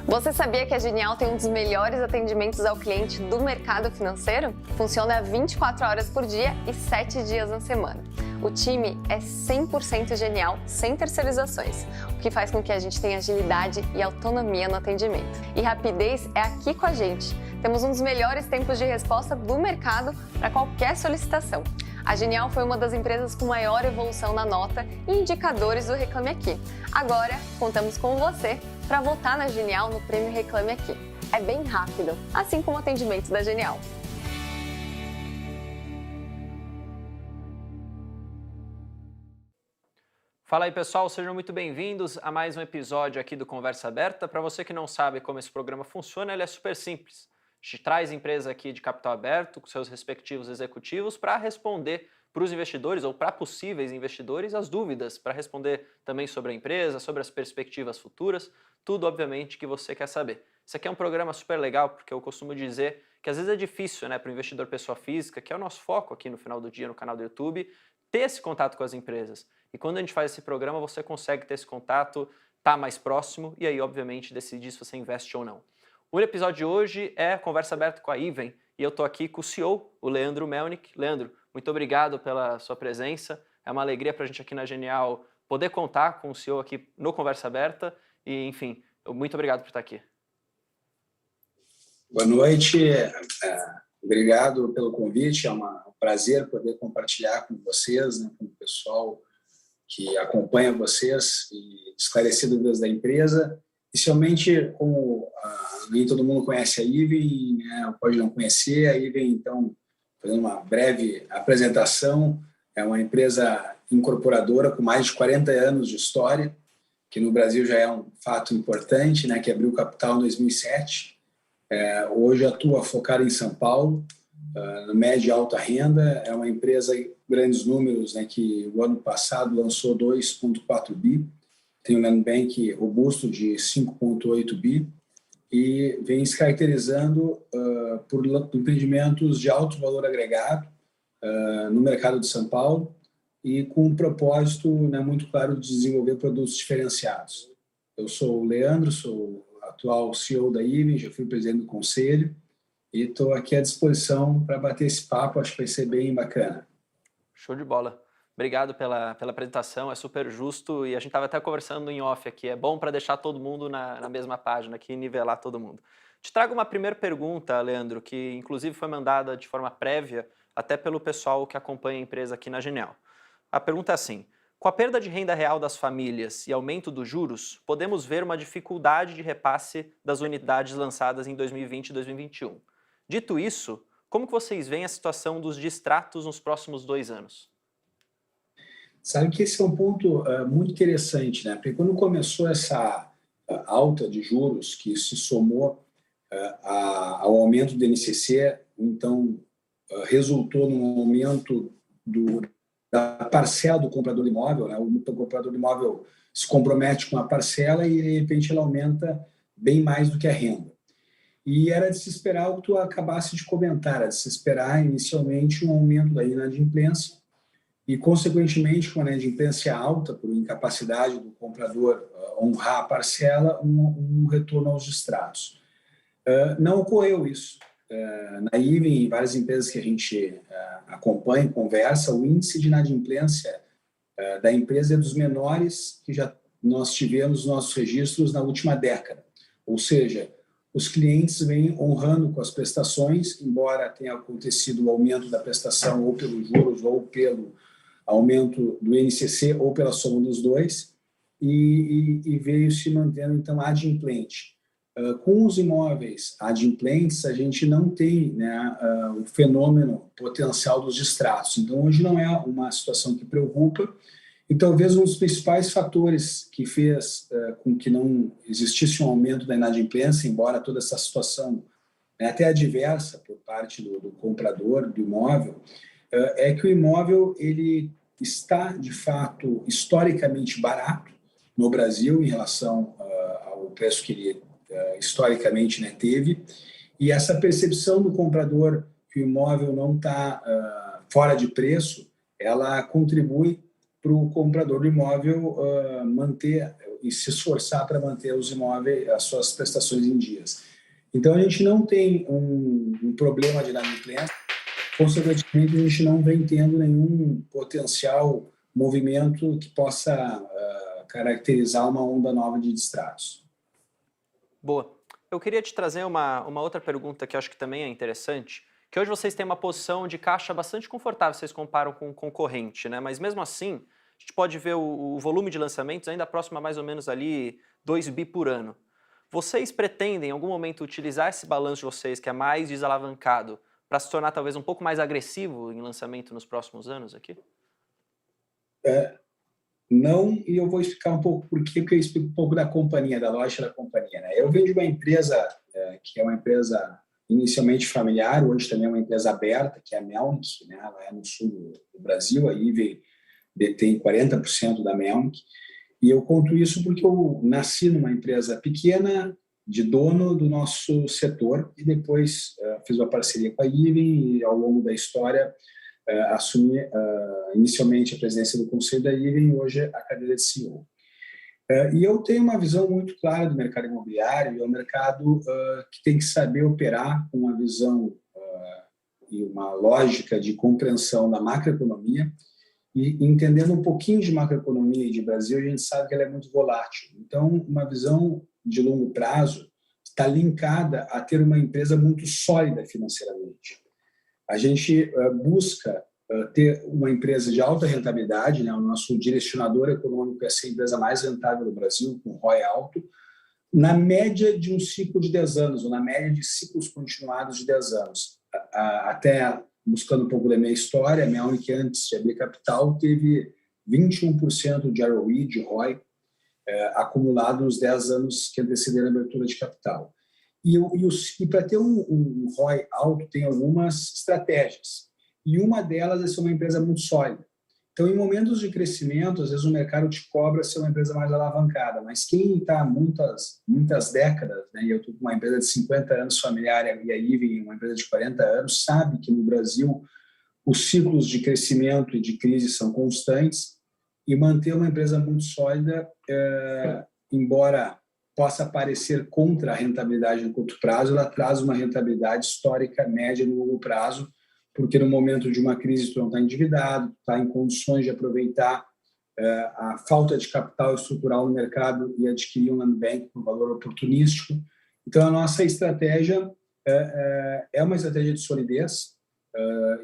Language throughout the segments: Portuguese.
Você sabia que a Genial tem um dos melhores atendimentos ao cliente do mercado financeiro? Funciona 24 horas por dia e 7 dias na semana. O time é 100% Genial, sem terceirizações, o que faz com que a gente tenha agilidade e autonomia no atendimento. E rapidez é aqui com a gente. Temos um dos melhores tempos de resposta do mercado para qualquer solicitação. A Genial foi uma das empresas com maior evolução na nota e indicadores do Reclame Aqui. Agora, contamos com você para votar na Genial no Prêmio Reclame Aqui. É bem rápido, assim como o atendimento da Genial. Fala aí, pessoal, sejam muito bem-vindos a mais um episódio aqui do Conversa Aberta. Para você que não sabe como esse programa funciona, ele é super simples. A gente traz empresa aqui de capital aberto, com seus respectivos executivos, para responder para os investidores ou para possíveis investidores as dúvidas, para responder também sobre a empresa, sobre as perspectivas futuras, tudo, obviamente, que você quer saber. Isso aqui é um programa super legal, porque eu costumo dizer que às vezes é difícil, para o investidor pessoa física, que é o nosso foco aqui no final do dia no canal do YouTube, ter esse contato com as empresas. E quando a gente faz esse programa, você consegue ter esse contato, tá mais próximo e aí, obviamente, decidir se você investe ou não. O episódio de hoje é Conversa Aberta com a Even e eu tô aqui com o CEO, o Leandro Melnick. Leandro, muito obrigado pela sua presença. É uma alegria para a gente aqui na Genial poder contar com o CEO aqui no Conversa Aberta e, enfim, muito obrigado por estar aqui. Boa noite, obrigado pelo convite, é um prazer poder compartilhar com vocês, com o pessoal que acompanha vocês e esclarecer dúvidas da empresa. Inicialmente, como nem todo mundo conhece a Even, pode não conhecer, a Even, então, fazendo uma breve apresentação, é uma empresa incorporadora com mais de 40 anos de história, que no Brasil já é um fato importante, que abriu capital em 2007. Hoje atua focada em São Paulo, no média e alta renda. É uma empresa em grandes números, que o ano passado lançou 2,4 bi, tem um land bank robusto de 5,8 bi e vem se caracterizando por empreendimentos de alto valor agregado no mercado de São Paulo e com um propósito muito claro de desenvolver produtos diferenciados. Eu sou o Leandro, sou atual CEO da Even, já fui presidente do conselho e estou aqui à disposição para bater esse papo, acho que vai ser bem bacana. Show de bola. Obrigado pela apresentação, é super justo e a gente estava até conversando em off aqui, é bom para deixar todo mundo na mesma página aqui e nivelar todo mundo. Te trago uma primeira pergunta, Leandro, que inclusive foi mandada de forma prévia até pelo pessoal que acompanha a empresa aqui na Genial. A pergunta é assim: com a perda de renda real das famílias e aumento dos juros, podemos ver uma dificuldade de repasse das unidades lançadas em 2020 e 2021. Dito isso, como que vocês veem a situação dos distratos nos próximos 2 anos? Sabe que esse é um ponto muito interessante, porque quando começou essa alta de juros que se somou ao aumento do INCC, então resultou num aumento da parcela do comprador de imóvel, o comprador de imóvel se compromete com a parcela e, de repente, ela aumenta bem mais do que a renda. E era de se esperar o que tu acabasse de comentar, era de se esperar inicialmente um aumento da inadimplência e, consequentemente, com a inadimplência alta por incapacidade do comprador honrar a parcela, um retorno aos distratos. Não ocorreu isso. Na Even, em várias empresas que a gente acompanha e conversa, o índice de inadimplência da empresa é dos menores que nós tivemos nos nossos registros na última década. Ou seja, os clientes vêm honrando com as prestações, embora tenha acontecido o aumento da prestação ou pelos juros ou pelo aumento do INCC ou pela soma dos dois, e veio se mantendo, então, adimplente. Com os imóveis adimplentes, a gente não tem o fenômeno potencial dos distratos. Então, hoje não é uma situação que preocupa e talvez um dos principais fatores que fez com que não existisse um aumento da inadimplência, embora toda essa situação até adversa por parte do comprador do imóvel, é que o imóvel ele está, de fato, historicamente barato no Brasil em relação ao preço que ele historicamente teve, e essa percepção do comprador que o imóvel não está fora de preço, ela contribui para o comprador do imóvel manter e se esforçar para manter os imóveis, as suas prestações em dias. Então, a gente não tem um problema de inadimplência, consequentemente, a gente não vem tendo nenhum potencial movimento que possa caracterizar uma onda nova de distratos. Boa. Eu queria te trazer uma outra pergunta que eu acho que também é interessante, que hoje vocês têm uma posição de caixa bastante confortável, vocês comparam com o concorrente, né? Mas mesmo assim, a gente pode ver o volume de lançamentos ainda próximo a mais ou menos ali 2 bi por ano. Vocês pretendem, em algum momento, utilizar esse balanço de vocês, que é mais desalavancado, para se tornar talvez um pouco mais agressivo em lançamento nos próximos anos aqui? Não, e eu vou explicar um pouco por quê, porque eu explico um pouco da companhia, da lógica da companhia. Né? Eu venho de uma empresa que é uma empresa inicialmente familiar, hoje também é uma empresa aberta, que é a Melnick, né? Ela é no sul do Brasil, a IVEN detém 40% da Melnick, e eu conto isso porque eu nasci numa empresa pequena, de dono do nosso setor, e depois fiz uma parceria com a IVEN, e ao longo da história assumi inicialmente a presidência do conselho da IVEN e hoje a cadeira de CEO. E eu tenho uma visão muito clara do mercado imobiliário, e é um mercado que tem que saber operar com uma visão e uma lógica de compreensão da macroeconomia, e entendendo um pouquinho de macroeconomia e de Brasil, a gente sabe que ela é muito volátil. Então, uma visão de longo prazo está linkada a ter uma empresa muito sólida financeiramente. A gente busca ter uma empresa de alta rentabilidade, né? O nosso direcionador econômico é ser a empresa mais rentável do Brasil, com ROI alto, na média de um ciclo de 10 anos, ou na média de ciclos continuados de 10 anos. Até buscando um pouco da minha história, a Melnick, antes de abrir capital, teve 21% de ROI, de ROI, acumulado nos 10 anos que antecederam a abertura de capital. E para ter um ROI alto, tem algumas estratégias. E uma delas é ser uma empresa muito sólida. Então, em momentos de crescimento, às vezes o mercado te cobra ser uma empresa mais alavancada, mas quem está há muitas décadas, né, e eu estou com uma empresa de 50 anos familiar e a IVEN, uma empresa de 40 anos, sabe que no Brasil os ciclos de crescimento e de crise são constantes, e manter uma empresa muito sólida, embora possa parecer contra a rentabilidade no curto prazo, ela traz uma rentabilidade histórica média no longo prazo, porque no momento de uma crise tu não está endividado, está em condições de aproveitar a falta de capital estrutural no mercado e adquirir um land bank com valor oportunístico. Então, a nossa estratégia é uma estratégia de solidez,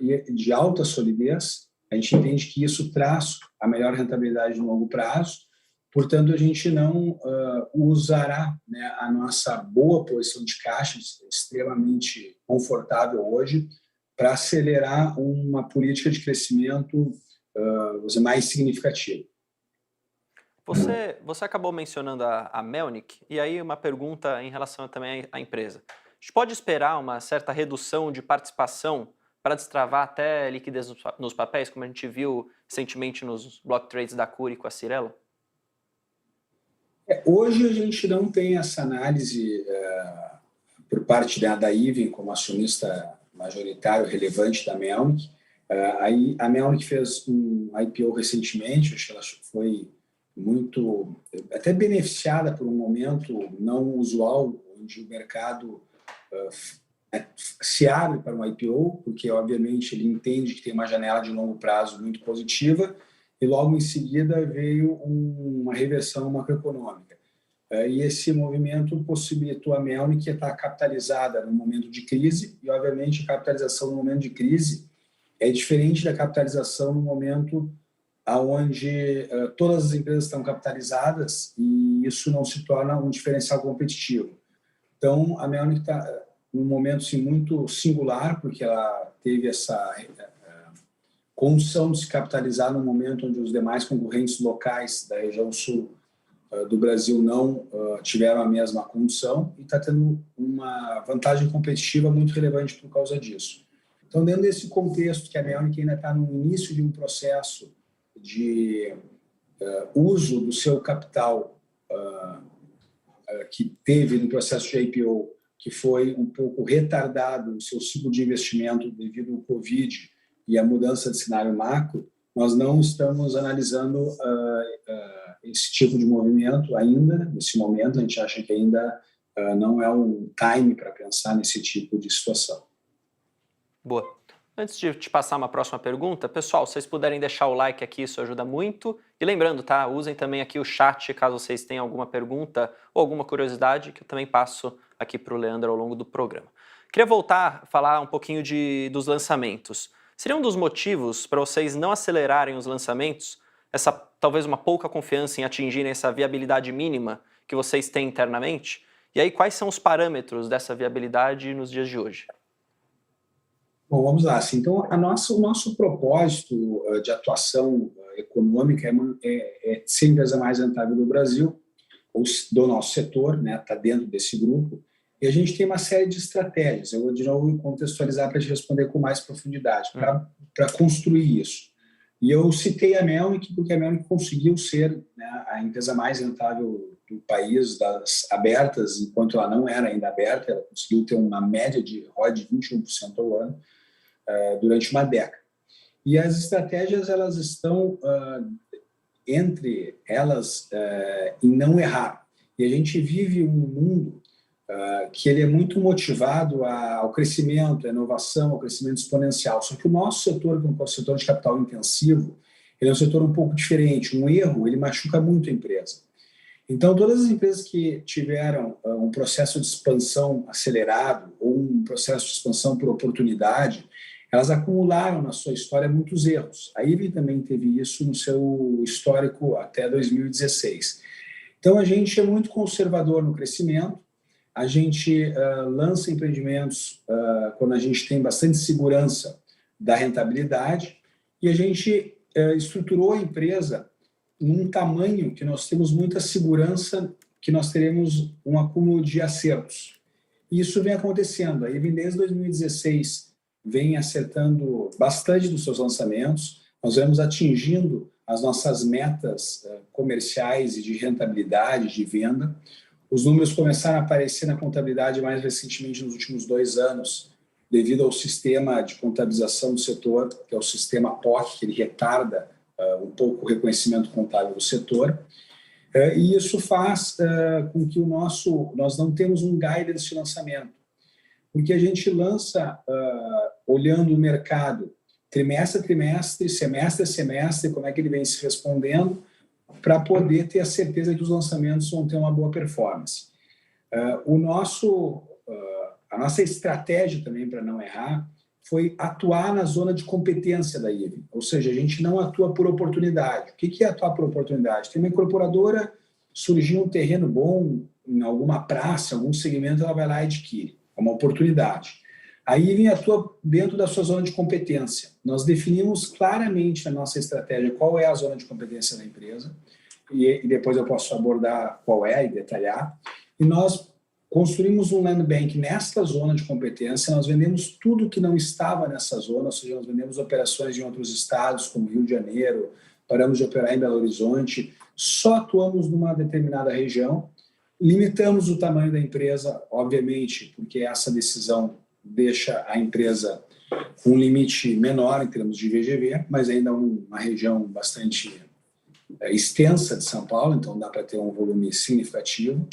e de alta solidez. A gente entende que isso traz a melhor rentabilidade no longo prazo, portanto, a gente não usará, né, a nossa boa posição de caixa, extremamente confortável hoje, para acelerar uma política de crescimento mais significativa. Você acabou mencionando a Melnick, e aí uma pergunta em relação também à empresa. A gente pode esperar uma certa redução de participação para destravar até liquidez nos papéis, como a gente viu recentemente nos block trades da Cury com a Cyrela? Hoje a gente não tem essa análise por parte da IVEN como acionista majoritário relevante da Melnick. A Melnick fez um IPO recentemente, acho que ela foi muito, até beneficiada por um momento não usual, onde o mercado se abre para um IPO, porque obviamente ele entende que tem uma janela de longo prazo muito positiva, e logo em seguida veio uma reversão macroeconômica. E esse movimento possibilitou a Melnick estar capitalizada no momento de crise, e obviamente a capitalização no momento de crise é diferente da capitalização no momento onde todas as empresas estão capitalizadas e isso não se torna um diferencial competitivo. Então, a Melnick está num momento assim, muito singular, porque ela teve essa condição de se capitalizar no momento onde os demais concorrentes locais da região sul do Brasil não tiveram a mesma condição, e está tendo uma vantagem competitiva muito relevante por causa disso. Então, dentro desse contexto que a Melnick ainda está no início de um processo de uso do seu capital que teve no processo de IPO, que foi um pouco retardado no seu ciclo de investimento devido ao Covid e à mudança de cenário macro, nós não estamos analisando esse tipo de movimento ainda, nesse momento, a gente acha que ainda não é um time para pensar nesse tipo de situação. Boa. Antes de te passar uma próxima pergunta, pessoal, se vocês puderem deixar o like aqui, isso ajuda muito. E lembrando, tá? Usem também aqui o chat, caso vocês tenham alguma pergunta ou alguma curiosidade, que eu também passo aqui para o Leandro ao longo do programa. Queria voltar a falar um pouquinho dos lançamentos. Seria um dos motivos para vocês não acelerarem os lançamentos, essa talvez uma pouca confiança em atingirem essa viabilidade mínima que vocês têm internamente? E aí, quais são os parâmetros dessa viabilidade nos dias de hoje? Bom, vamos lá. Assim, então, o nosso propósito de atuação econômica é ser a empresa mais rentável do Brasil, ou do nosso setor, né? Está dentro desse grupo. E a gente tem uma série de estratégias. Eu vou, de novo, contextualizar para te responder com mais profundidade, para construir isso. E eu citei a Melnick, porque a Melnick conseguiu ser, né, a empresa mais rentável do país, das abertas, enquanto ela não era ainda aberta, ela conseguiu ter uma média de ROI de 21% ao ano durante uma década. E as estratégias, elas estão entre elas em não errar. E a gente vive um mundo que ele é muito motivado ao crescimento, à inovação, ao crescimento exponencial. Só que o nosso setor, que é o setor de capital intensivo, ele é um setor um pouco diferente. Um erro, ele machuca muito a empresa. Então, todas as empresas que tiveram um processo de expansão acelerado ou um processo de expansão por oportunidade, elas acumularam na sua história muitos erros. A IBM também teve isso no seu histórico até 2016. Então, a gente é muito conservador no crescimento, a gente lança empreendimentos quando a gente tem bastante segurança da rentabilidade e a gente estruturou a empresa num tamanho que nós temos muita segurança que nós teremos um acúmulo de acertos. E isso vem acontecendo. A IBM, desde 2016, vem acertando bastante dos seus lançamentos. Nós vamos atingindo as nossas metas comerciais e de rentabilidade, de venda. Os números começaram a aparecer na contabilidade mais recentemente nos últimos 2 anos, devido ao sistema de contabilização do setor, que é o sistema POC, que ele retarda um pouco o reconhecimento contábil do setor. E isso faz com que nós não temos um guidance de lançamento, porque a gente lança olhando o mercado trimestre a trimestre, semestre a semestre, como é que ele vem se respondendo, para poder ter a certeza que os lançamentos vão ter uma boa performance. A nossa estratégia também para não errar foi atuar na zona de competência da IBM, ou seja, a gente não atua por oportunidade. O que é atuar por oportunidade? Tem uma incorporadora, surgiu um terreno bom em alguma praça, algum segmento, ela vai lá e adquire. É uma oportunidade. A IBM atua dentro da sua zona de competência. Nós definimos claramente na nossa estratégia qual é a zona de competência da empresa, e depois eu posso abordar qual é e detalhar. E nós construímos um land bank nesta zona de competência, nós vendemos tudo que não estava nessa zona, ou seja, nós vendemos operações em outros estados, como Rio de Janeiro, paramos de operar em Belo Horizonte, só atuamos numa determinada região, limitamos o tamanho da empresa, obviamente, porque essa decisão deixa a empresa com um limite menor em termos de VGV, mas ainda uma região bastante extensa de São Paulo, então dá para ter um volume significativo,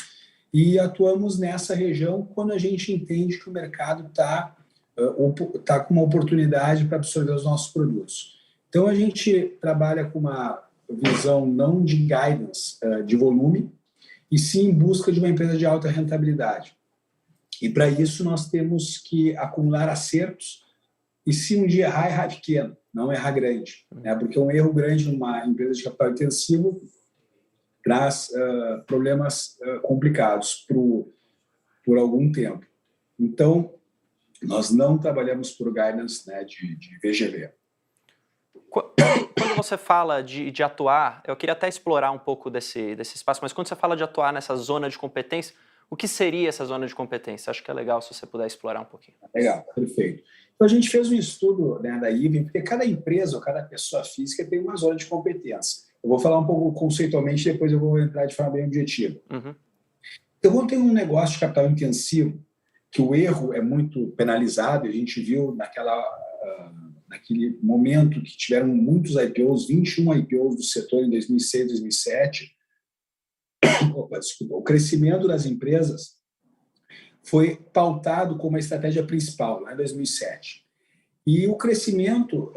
e atuamos nessa região quando a gente entende que o mercado está com uma oportunidade para absorver os nossos produtos. Então, a gente trabalha com uma visão não de guidance de volume, e sim em busca de uma empresa de alta rentabilidade. E para isso nós temos que acumular acertos e se um dia errar pequeno, não errar grande. Né? Porque um erro grande numa empresa de capital intensivo traz problemas complicados por algum tempo. Então, nós não trabalhamos por guidance, né, de VGV. Quando você fala de atuar, eu queria até explorar um pouco desse espaço, mas quando você fala de atuar nessa zona de competência, o que seria essa zona de competência? Acho que é legal se você puder explorar um pouquinho. Legal, perfeito. Então, a gente fez um estudo, né, da IBM, porque cada empresa ou cada pessoa física tem uma zona de competência. Eu vou falar um pouco conceitualmente, depois eu vou entrar de forma bem objetiva. Uhum. Então, quando tem um negócio de capital intensivo, que o erro é muito penalizado, a gente viu naquele momento que tiveram muitos IPOs, 21 IPOs do setor em 2006, 2007, o crescimento das empresas foi pautado como a estratégia principal, lá em 2007. E o crescimento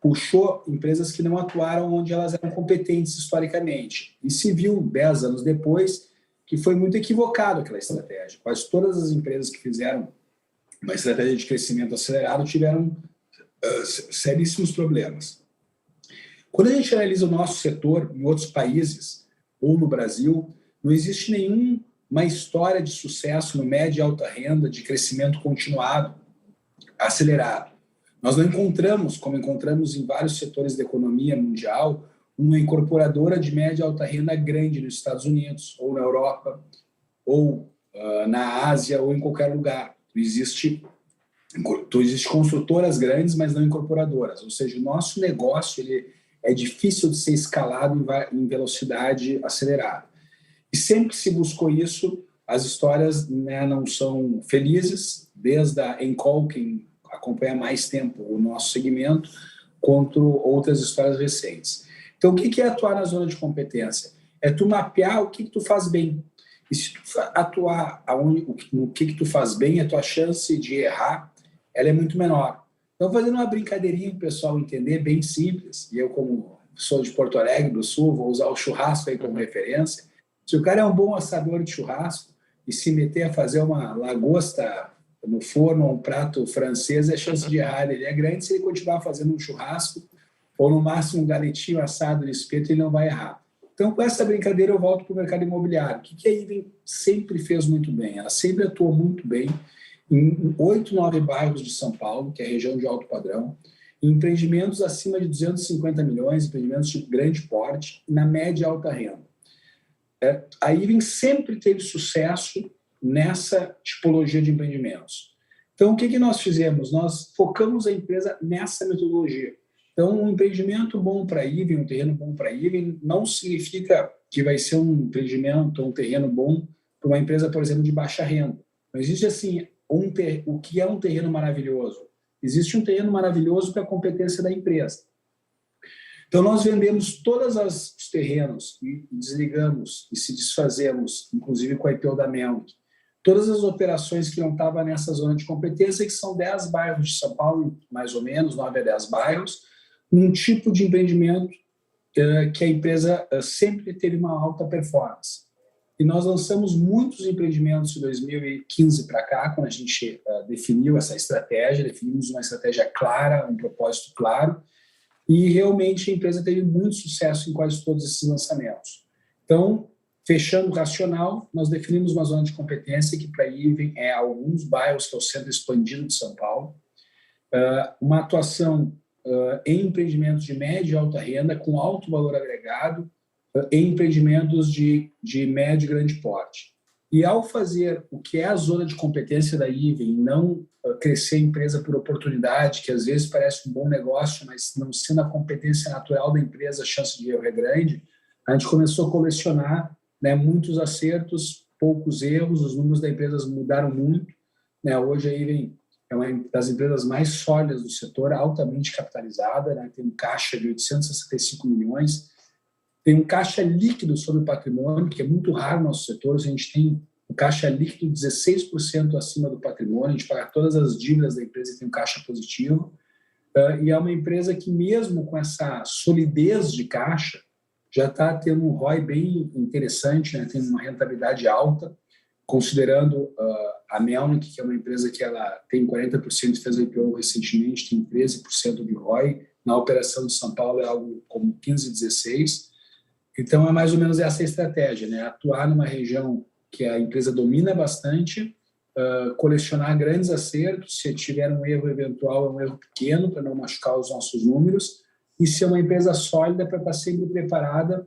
puxou empresas que não atuaram onde elas eram competentes historicamente. E se viu, 10 anos depois, que foi muito equivocado aquela estratégia. Quase todas as empresas que fizeram uma estratégia de crescimento acelerado tiveram seríssimos problemas. Quando a gente analisa o nosso setor em outros países, ou no Brasil, não existe nenhuma história de sucesso no médio e alta renda, de crescimento continuado, acelerado. Nós não encontramos, como encontramos em vários setores da economia mundial, uma incorporadora de média e alta renda grande nos Estados Unidos, ou na Europa, ou na Ásia, ou em qualquer lugar. Existe construtoras grandes, mas não incorporadoras. Ou seja, o nosso negócio é difícil de ser escalado em velocidade acelerada. E sempre que se buscou isso, as histórias, né, não são felizes, desde a Encol, quem acompanha mais tempo o nosso segmento, quanto outras histórias recentes. Então, o que é atuar na zona de competência? É tu mapear o que tu faz bem. E se tu atuar no que tu faz bem, a tua chance de errar ela é muito menor. Então, fazendo uma brincadeirinha para o pessoal entender, bem simples, e eu, como sou de Porto Alegre do Sul, vou usar o churrasco aí como referência. Se o cara é um bom assador de churrasco e se meter a fazer uma lagosta no forno ou um prato francês, a chance de errar ele é grande. Se ele continuar fazendo um churrasco ou, no máximo, um galetinho assado de espeto, ele não vai errar. Então, com essa brincadeira, eu volto para o mercado imobiliário. O que a Even sempre fez muito bem? Ela sempre atuou muito bem em 8, 9 bairros de São Paulo, que é a região de alto padrão, em empreendimentos acima de 250 milhões, empreendimentos de grande porte, na média e alta renda. A Even sempre teve sucesso nessa tipologia de empreendimentos. Então, o que nós fizemos? Nós focamos a empresa nessa metodologia. Então, um empreendimento bom para a Even, um terreno bom para a Even, não significa que vai ser um empreendimento ou um terreno bom para uma empresa, por exemplo, de baixa renda. Não existe assim o que é um terreno maravilhoso. Existe um terreno maravilhoso para a competência da empresa. Então, nós vendemos todos os terrenos e desligamos e se desfazemos, inclusive com a IPO da Melnick, todas as operações que não estavam nessa zona de competência, que são 10 bairros de São Paulo, mais ou menos, 9 a 10 bairros, num tipo de empreendimento que a empresa sempre teve uma alta performance. E nós lançamos muitos empreendimentos de 2015 para cá, quando a gente definiu essa estratégia, definimos uma estratégia clara, um propósito claro, e realmente a empresa teve muito sucesso em quase todos esses lançamentos. Então, fechando o racional, nós definimos uma zona de competência que para a Even é alguns bairros, que é o centro expandido de São Paulo, uma atuação em empreendimentos de média e alta renda, com alto valor agregado, em empreendimentos de médio e grande porte. E ao fazer o que é a zona de competência da Even, não crescer a empresa por oportunidade, que às vezes parece um bom negócio, mas não sendo a competência natural da empresa, a chance de erro é grande, a gente começou a colecionar, né, muitos acertos, poucos erros, os números da empresa mudaram muito. Né? Hoje a Even é uma das empresas mais sólidas do setor, altamente capitalizada, né? Tem um caixa de 865 milhões, tem um caixa líquido sobre o patrimônio, que é muito raro no nosso setor. A gente tem um caixa líquido 16% acima do patrimônio, a gente paga todas as dívidas da empresa e tem um caixa positivo. E é uma empresa que, mesmo com essa solidez de caixa, já está tendo um ROI bem interessante, né? Tem uma rentabilidade alta, considerando a Melnick, que é uma empresa que ela tem 40%, fez a IPO recentemente, tem 13% de ROI. Na operação de São Paulo é algo como 15%, 16%. Então, é mais ou menos essa a estratégia, né? Atuar numa região que a empresa domina bastante, colecionar grandes acertos, se tiver um erro eventual, é um erro pequeno, para não machucar os nossos números, e ser uma empresa sólida para estar sempre preparada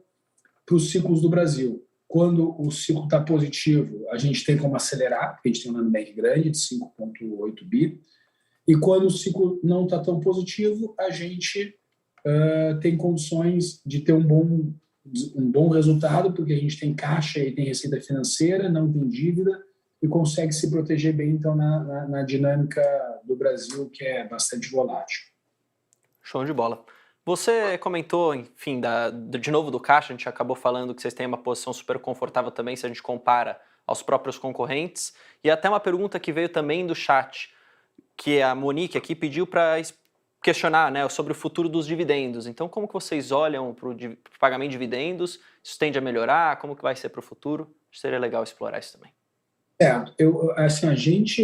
para os ciclos do Brasil. Quando o ciclo está positivo, a gente tem como acelerar, porque a gente tem um land bank grande de 5,8 bi, e quando o ciclo não está tão positivo, a gente tem condições de ter um bom resultado, porque a gente tem caixa e tem receita financeira, não tem dívida, e consegue se proteger bem, então, na dinâmica do Brasil, que é bastante volátil. Show de bola. Você comentou, enfim, de novo do caixa, a gente acabou falando que vocês têm uma posição super confortável também se a gente compara aos próprios concorrentes. E até uma pergunta que veio também do chat, que a Monique aqui pediu para questionar, né, sobre o futuro dos dividendos. Então, como que vocês olham para o pagamento de dividendos? Isso tende a melhorar? Como que vai ser para o futuro? Seria legal explorar isso também. Assim, a gente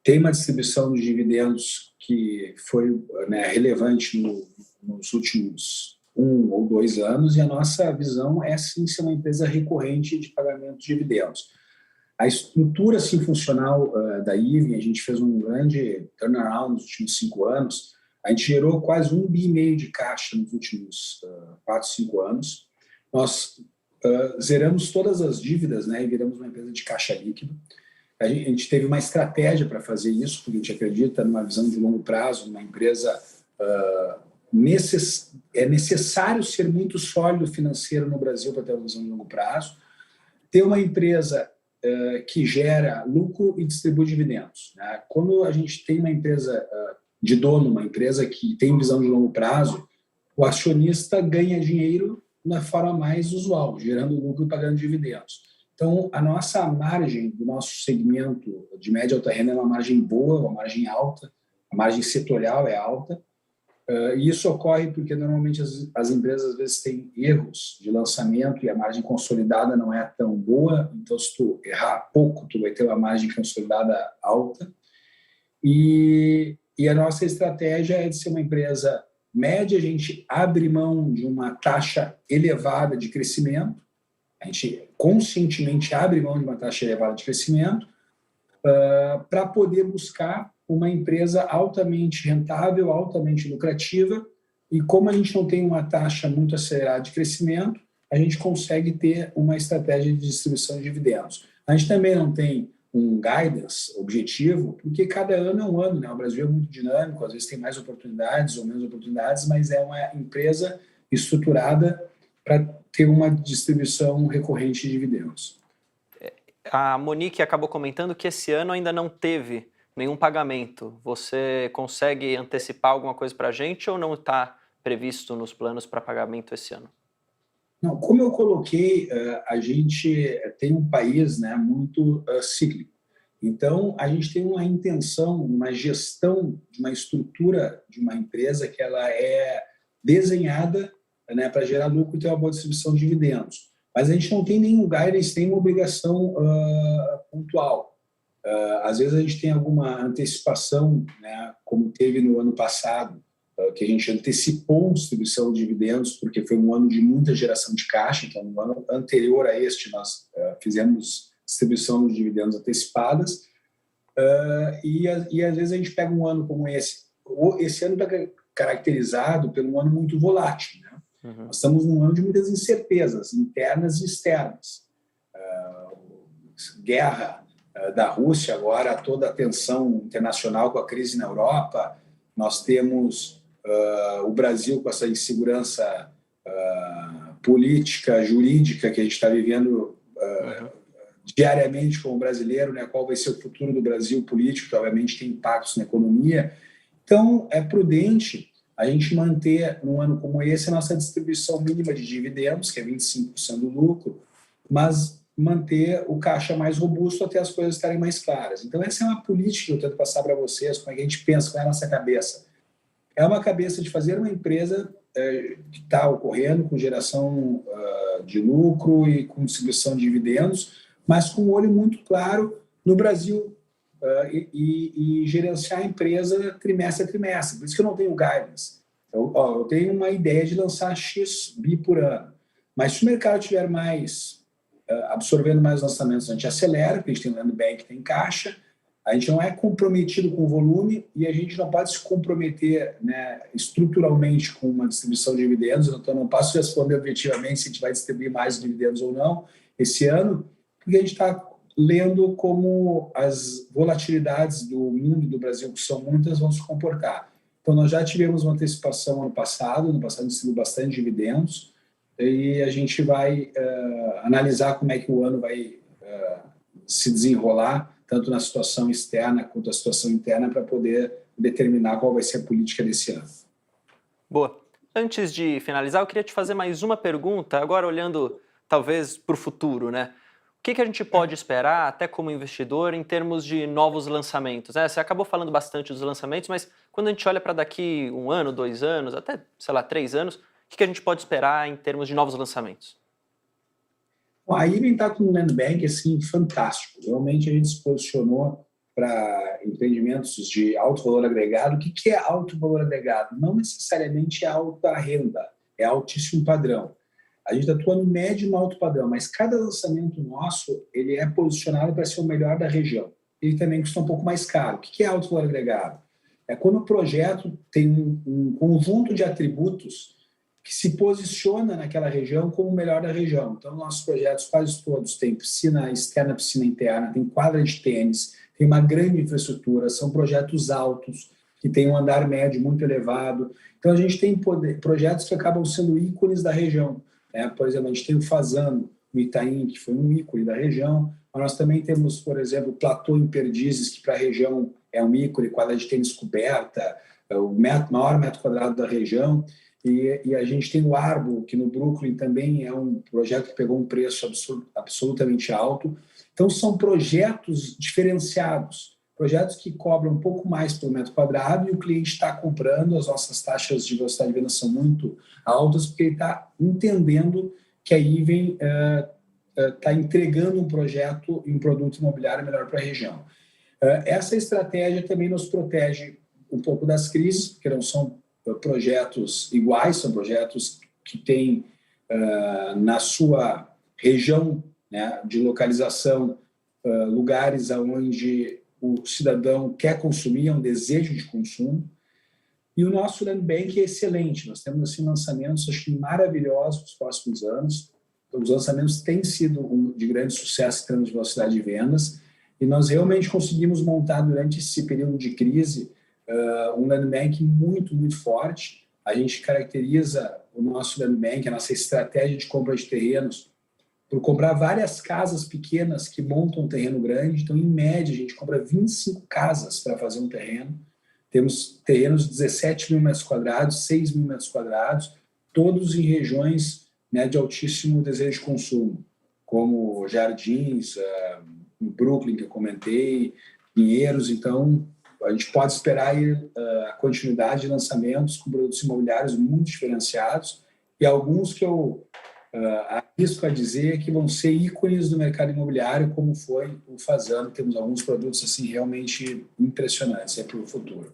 tem uma distribuição de dividendos que foi, né, relevante nos últimos 1 ou 2 anos, e a nossa visão é, sim, ser uma empresa recorrente de pagamento de dividendos. A estrutura assim, funcional da Ivem, a gente fez um grande turnaround nos últimos 5 anos. A gente gerou quase 1,5 bi de caixa nos últimos 4, 5 anos. Nós zeramos todas as dívidas, né, e viramos uma empresa de caixa líquido. A gente teve uma estratégia para fazer isso, porque a gente acredita numa visão de longo prazo, numa empresa. É necessário ser muito sólido financeiro no Brasil para ter uma visão de longo prazo. Ter uma empresa que gera lucro e distribui dividendos, né? Quando a gente tem uma empresa de dono, uma empresa que tem visão de longo prazo, o acionista ganha dinheiro na forma mais usual, gerando lucro e pagando dividendos. Então, a nossa margem do nosso segmento de média e alta renda é uma margem boa, uma margem alta, a margem setorial é alta. E isso ocorre porque normalmente as empresas às vezes têm erros de lançamento e a margem consolidada não é tão boa. Então, se tu errar pouco, tu vai ter uma margem consolidada alta. E a nossa estratégia é de ser uma empresa média. A gente abre mão de uma taxa elevada de crescimento. A gente conscientemente abre mão de uma taxa elevada de crescimento para poder buscar uma empresa altamente rentável, altamente lucrativa, e como a gente não tem uma taxa muito acelerada de crescimento, a gente consegue ter uma estratégia de distribuição de dividendos. A gente também não tem um guidance objetivo, porque cada ano é um ano, né? O Brasil é muito dinâmico, às vezes tem mais oportunidades ou menos oportunidades, mas é uma empresa estruturada para ter uma distribuição recorrente de dividendos. A Monique acabou comentando que esse ano ainda não teve nenhum pagamento. Você consegue antecipar alguma coisa para a gente ou não está previsto nos planos para pagamento esse ano? Não, como eu coloquei, a gente tem um país, né, muito cíclico. Então, a gente tem uma intenção, uma gestão de uma estrutura de uma empresa que ela é desenhada, né, para gerar lucro e ter uma boa distribuição de dividendos. Mas a gente não tem nenhum guidance, tem uma obrigação pontual. Às vezes a gente tem alguma antecipação, né, como teve no ano passado, que a gente antecipou a distribuição de dividendos, porque foi um ano de muita geração de caixa. Então, no ano anterior a este, nós fizemos distribuição de dividendos antecipadas. E às vezes a gente pega um ano como esse. Esse ano está caracterizado por um ano muito volátil, né? Uhum. Nós estamos num ano de muitas incertezas internas e externas. Guerra da Rússia, agora toda a tensão internacional com a crise na Europa. Nós temos o Brasil com essa insegurança política, jurídica que a gente está vivendo diariamente como brasileiro, né? Qual vai ser o futuro do Brasil político, que obviamente tem impactos na economia. Então, é prudente a gente manter, num ano como esse, a nossa distribuição mínima de dividendos, que é 25% do lucro, mas manter o caixa mais robusto até as coisas estarem mais claras. Então, essa é uma política que eu tento passar para vocês, como é que a gente pensa, qual é a nossa cabeça. É uma cabeça de fazer uma empresa que está ocorrendo com geração de lucro e com distribuição de dividendos, mas com um olho muito claro no Brasil e gerenciar a empresa trimestre a trimestre. Por isso que eu não tenho guidance. Eu tenho uma ideia de lançar X bi por ano, mas se o mercado estiver mais absorvendo mais lançamentos, a gente acelera, porque a gente tem land bank, tem caixa. A gente não é comprometido com o volume e a gente não pode se comprometer, né, estruturalmente com uma distribuição de dividendos. Então, não posso responder objetivamente se a gente vai distribuir mais dividendos ou não esse ano, porque a gente está lendo como as volatilidades do mundo, do Brasil, que são muitas, vão se comportar. Então, nós já tivemos uma antecipação ano passado distribuiu bastante dividendos e a gente vai analisar como é que o ano vai se desenrolar, tanto na situação externa quanto na situação interna, para poder determinar qual vai ser a política desse ano. Boa. Antes de finalizar, eu queria te fazer mais uma pergunta, agora olhando talvez para o futuro, né? O que a gente pode esperar, até como investidor, em termos de novos lançamentos? Você acabou falando bastante dos lançamentos, mas quando a gente olha para daqui 1 ano, 2 anos, até, sei lá, 3 anos, o que a gente pode esperar em termos de novos lançamentos? Bom, a Iven está com um land bank assim, fantástico. Realmente a gente se posicionou para empreendimentos de alto valor agregado. O que é alto valor agregado? Não necessariamente é alta renda, é altíssimo padrão. A gente atua no médio e no alto padrão, mas cada lançamento nosso ele é posicionado para ser o melhor da região. Ele também custa um pouco mais caro. O que é alto valor agregado? É quando o projeto tem um conjunto de atributos que se posiciona naquela região como o melhor da região. Então, nossos projetos quase todos têm piscina externa, piscina interna, tem quadra de tênis, tem uma grande infraestrutura, são projetos altos, que têm um andar médio muito elevado. Então, a gente tem projetos que acabam sendo ícones da região. Por exemplo, a gente tem o Fazano, no Itaim, que foi um ícone da região, mas nós também temos, por exemplo, o Platô em Perdizes, que para a região é um ícone, quadra de tênis coberta, o maior metro quadrado da região. E a gente tem o Arbo, que no Brooklyn também é um projeto que pegou um preço absolutamente alto. Então, são projetos diferenciados, projetos que cobram um pouco mais por metro quadrado e o cliente está comprando, as nossas taxas de velocidade de venda são muito altas, porque ele está entendendo que a Iven está entregando um projeto e um produto imobiliário melhor para a região. Essa estratégia também nos protege um pouco das crises, porque não são projetos iguais, são projetos que têm na sua região, né, de localização lugares onde o cidadão quer consumir, é um desejo de consumo. E o nosso land bank é excelente, nós temos assim, lançamentos acho que maravilhosos nos próximos anos. Os lançamentos têm sido de grande sucesso em termos de velocidade de vendas e nós realmente conseguimos montar durante esse período de crise um land bank muito, muito forte. A gente caracteriza o nosso land bank, a nossa estratégia de compra de terrenos, por comprar várias casas pequenas que montam um terreno grande. Então, em média, a gente compra 25 casas para fazer um terreno. Temos terrenos de 17 mil metros quadrados, 6 mil metros quadrados, todos em regiões, né, de altíssimo desejo de consumo, como Jardins, no Brooklyn, que eu comentei, Pinheiros. Então, a gente pode esperar aí, a continuidade de lançamentos com produtos imobiliários muito diferenciados e alguns que eu arrisco a dizer que vão ser ícones do mercado imobiliário, como foi o Fazano. Temos alguns produtos assim realmente impressionantes para o futuro.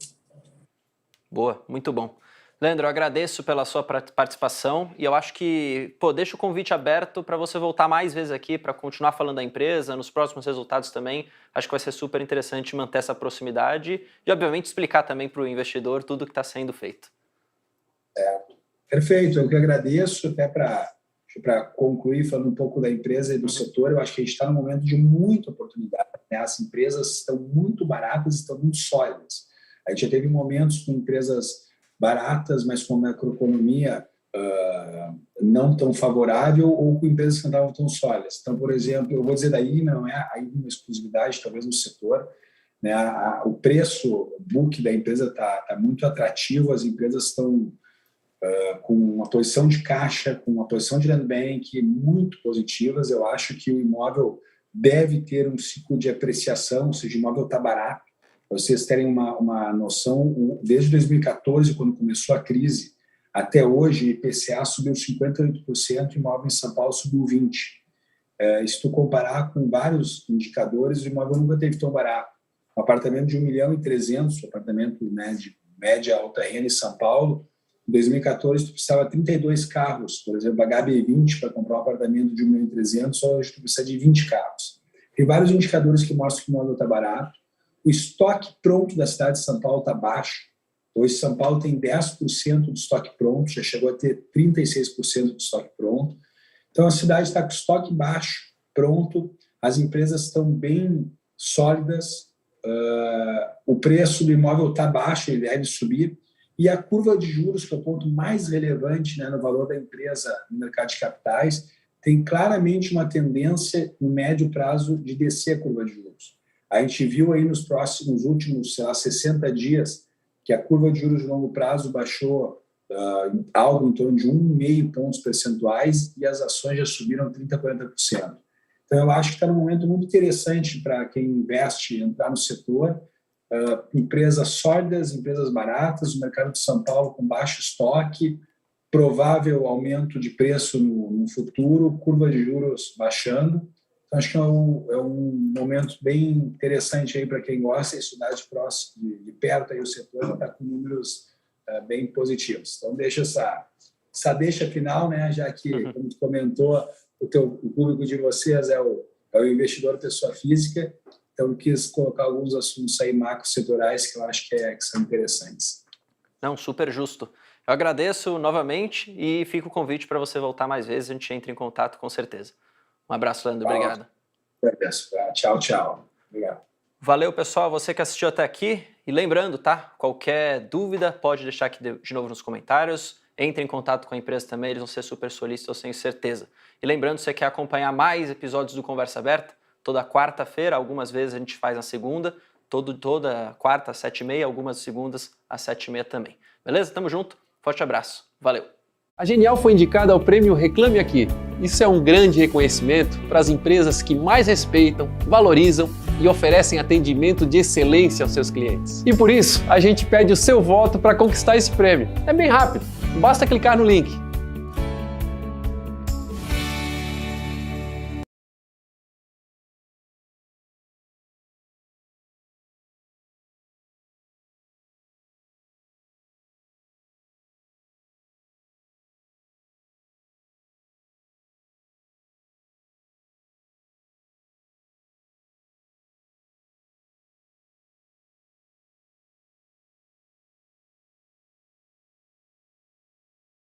Boa, muito bom. Leandro, eu agradeço pela sua participação e eu acho que, deixa o convite aberto para você voltar mais vezes aqui para continuar falando da empresa, nos próximos resultados também. Acho que vai ser super interessante manter essa proximidade e, obviamente, explicar também para o investidor tudo que está sendo feito. Perfeito, eu que agradeço, até para concluir falando um pouco da empresa e do setor. Eu acho que a gente está num momento de muita oportunidade, né? As empresas estão muito baratas e estão muito sólidas. A gente já teve momentos com empresas baratas, mas com macroeconomia não tão favorável, ou com empresas que não estavam tão sólidas. Então, por exemplo, eu vou dizer daí, não é aí uma exclusividade, talvez no setor, né? O preço book da empresa está muito atrativo, as empresas estão com uma posição de caixa, com uma posição de land bank muito positivas. Eu acho que o imóvel deve ter um ciclo de apreciação, ou seja, o imóvel está barato. Para vocês terem uma noção, desde 2014, quando começou a crise, até hoje, o IPCA subiu 58%, o imóvel em São Paulo subiu 20%. Se tu comparar com vários indicadores, o imóvel nunca teve tão barato. Um apartamento de 1.300.000, um apartamento, né, de média alta renda em São Paulo, em 2014 tu precisava 32 carros, por exemplo, HB20 para comprar um apartamento de 1.300.000, hoje tu precisa de 20 carros. Tem vários indicadores que mostram que o imóvel está barato. O estoque pronto da cidade de São Paulo está baixo. Hoje, São Paulo tem 10% do estoque pronto, já chegou a ter 36% do estoque pronto. Então, a cidade está com estoque baixo, pronto, as empresas estão bem sólidas, o preço do imóvel está baixo, ele deve subir, e a curva de juros, que é o ponto mais relevante, né, no valor da empresa no mercado de capitais, tem claramente uma tendência, no médio prazo, de descer a curva de juros. A gente viu aí nos últimos, 60 dias, que a curva de juros de longo prazo baixou algo em torno de 1,5 pontos percentuais e as ações já subiram 30%, 40%. Então, eu acho que está num momento muito interessante para quem investe, entrar no setor. Empresas sólidas, empresas baratas, o mercado de São Paulo com baixo estoque, provável aumento de preço no futuro, curva de juros baixando. Então, acho que é um momento bem interessante aí para quem gosta de estudar de perto aí o setor, está com números bem positivos. Então, deixa essa deixa final, né, já que, como tu comentou, o público de vocês é o investidor pessoa física, então eu quis colocar alguns assuntos aí macro-setoriais que eu acho que são interessantes. Não, super justo. Eu agradeço novamente e fica o convite para você voltar mais vezes, a gente entra em contato com certeza. Um abraço, Leandro, obrigado. Agradeço. Tchau, tchau. Obrigado. Valeu, pessoal, você que assistiu até aqui. E lembrando, tá? Qualquer dúvida, pode deixar aqui de novo nos comentários. Entre em contato com a empresa também, eles vão ser super solícitos, eu tenho certeza. E lembrando, se você quer acompanhar mais episódios do Conversa Aberta, toda quarta-feira, algumas vezes a gente faz na segunda, toda quarta às 7h30, algumas segundas às 7h30 também. Beleza? Tamo junto, forte abraço, valeu! A Genial foi indicada ao prêmio Reclame Aqui. Isso é um grande reconhecimento para as empresas que mais respeitam, valorizam e oferecem atendimento de excelência aos seus clientes. E por isso, a gente pede o seu voto para conquistar esse prêmio. É bem rápido, basta clicar no link